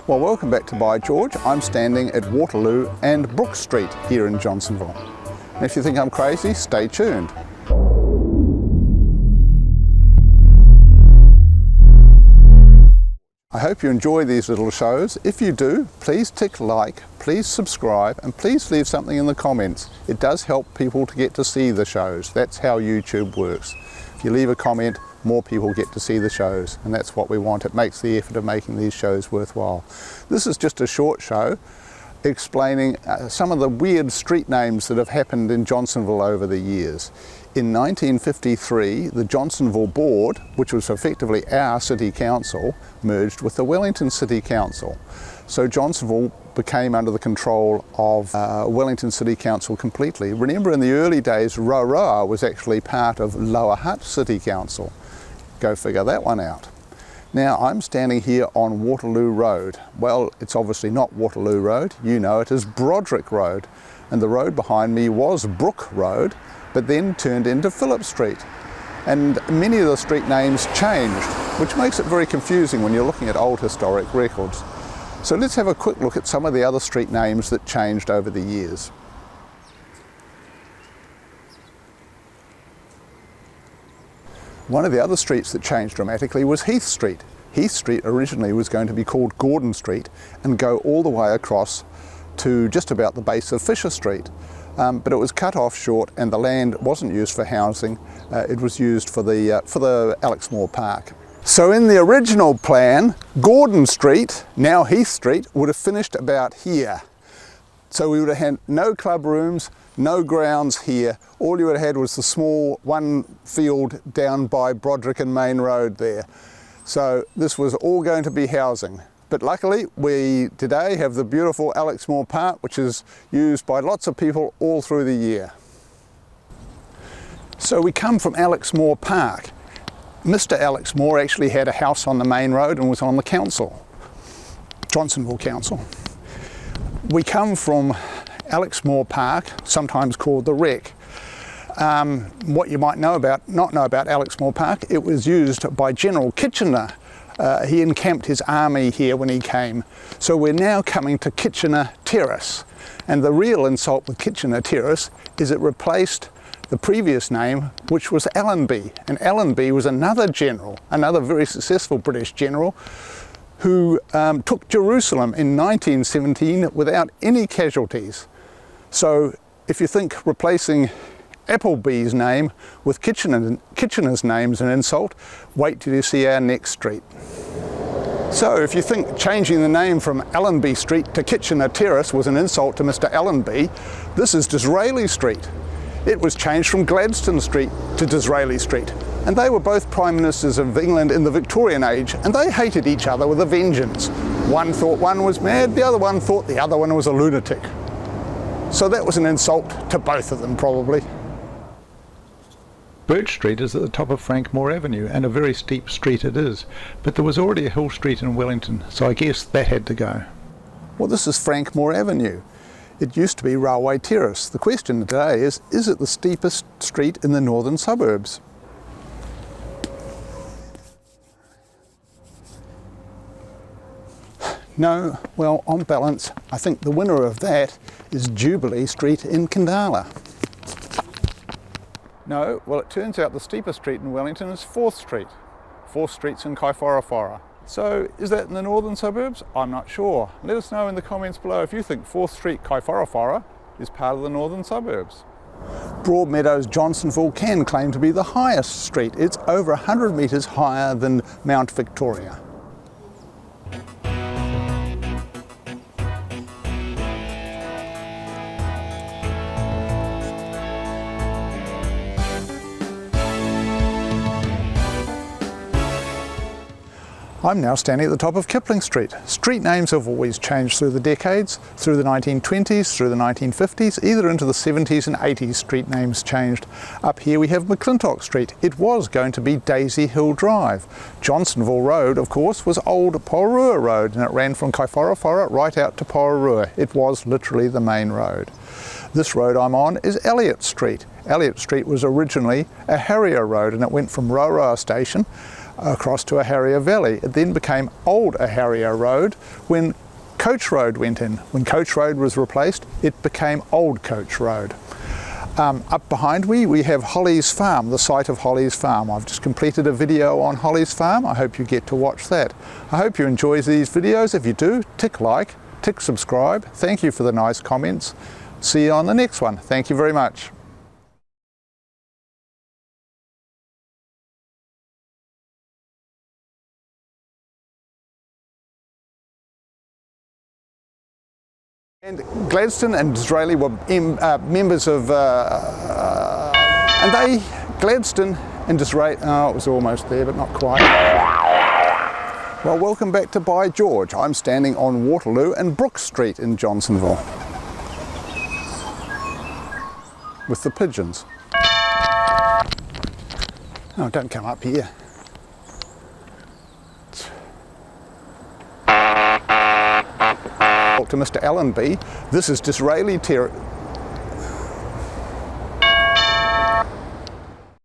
Well, welcome back to By George. I'm standing at Waterloo and Brook Street here in Johnsonville. And if you think I'm crazy, stay tuned. I hope you enjoy these little shows. If you do, please tick like, please subscribe, and please leave something in the comments. It does help people to get to see the shows. That's how YouTube works. If you leave a comment, more people get to see the shows, and that's what we want. It makes the effort of making these shows worthwhile. This is just a short show explaining some of the weird street names that have happened in Johnsonville over the years. In 1953, the Johnsonville Board, which was effectively our city council, merged with the Wellington City Council. So Johnsonville became under the control of Wellington City Council completely. Remember, in the early days, Roa was actually part of Lower Hutt City Council. Go figure that one out. Now I'm standing here on Waterloo Road. Well, it's obviously not Waterloo Road. You know it as Broderick Road. And the road behind me was Brook Road, but then turned into Phillip Street. And many of the street names changed, which makes it very confusing when you're looking at old historic records. So let's have a quick look at some of the other street names that changed over the years. One of the other streets that changed dramatically was Heath Street. Heath Street originally was going to be called Gordon Street and go all the way across to just about the base of Fisher Street. But it was cut off short and the land wasn't used for housing. It was used for the Alex Moore Park. So in the original plan, Gordon Street, now Heath Street, would have finished about here. So we would have had no club rooms, no grounds here. All you would have had was the small one field down by Broderick and Main Road there. So this was all going to be housing. But luckily we today have the beautiful Alex Moore Park, which is used by lots of people all through the year. So we come from Alex Moore Park. Mr. Alex Moore actually had a house on the main road and was on the council, Johnsonville Council. We come from Alex Moore Park, sometimes called the Wreck. What you might not know about Alex Moore Park, it was used by General Kitchener. He encamped his army here when he came. So we're now coming to Kitchener Terrace. And the real insult with Kitchener Terrace is it replaced the previous name, which was Allenby. And Allenby was another general, another very successful British general, who took Jerusalem in 1917 without any casualties. So if you think replacing Appleby's name with Kitchener's name is an insult, wait till you see our next street. So if you think changing the name from Allenby Street to Kitchener Terrace was an insult to Mr. Allenby, this is Disraeli Street. It was changed from Gladstone Street to Disraeli Street. And they were both Prime Ministers of England in the Victorian age, and they hated each other with a vengeance. One thought one was mad, the other one thought the other one was a lunatic. So that was an insult to both of them, probably. Birch Street is at the top of Frankmore Avenue, and a very steep street it is. But there was already a hill street in Wellington, so I guess that had to go. Well, this is Frankmore Avenue. It used to be Railway Terrace. The question today is it the steepest street in the northern suburbs? No, well, on balance, I think the winner of that is Jubilee Street in Kandala. No, well, it turns out the steepest street in Wellington is 4th Street. 4th Street's in Kaifora. So is that in the northern suburbs? I'm not sure. Let us know in the comments below if you think 4th Street, Kaifora is part of the northern suburbs. Broadmeadows, Johnsonville can claim to be the highest street. It's over 100 metres higher than Mount Victoria. I'm now standing at the top of Kipling Street. Street names have always changed through the decades, through the 1920s, through the 1950s, either into the 70s and 80s street names changed. Up here we have McClintock Street. It was going to be Daisy Hill Drive. Johnsonville Road, of course, was old Porrua Road, and it ran from Kaifora right out to Porrua. It was literally the main road. This road I'm on is Elliott Street. Elliott Street was originally a Harrier Road, and it went from Roa Station across to a Harrier Valley. It then became Old Harrier Road when Coach Road went in. When Coach Road was replaced, it became Old Coach Road. Up behind me, we have Holly's Farm, the site of Holly's Farm. I've just completed a video on Holly's Farm. I hope you get to watch that. I hope you enjoy these videos. If you do, tick like, tick subscribe. Thank you for the nice comments. See you on the next one. Thank you very much. And Gladstone and Disraeli were members of, Gladstone and Disraeli, oh, it was almost there, but not quite. Well, welcome back to By George. I'm standing on Waterloo and Brook Street in Johnsonville with the pigeons. Oh, don't come up here. To Mr. Allenby, this is Disraeli territory.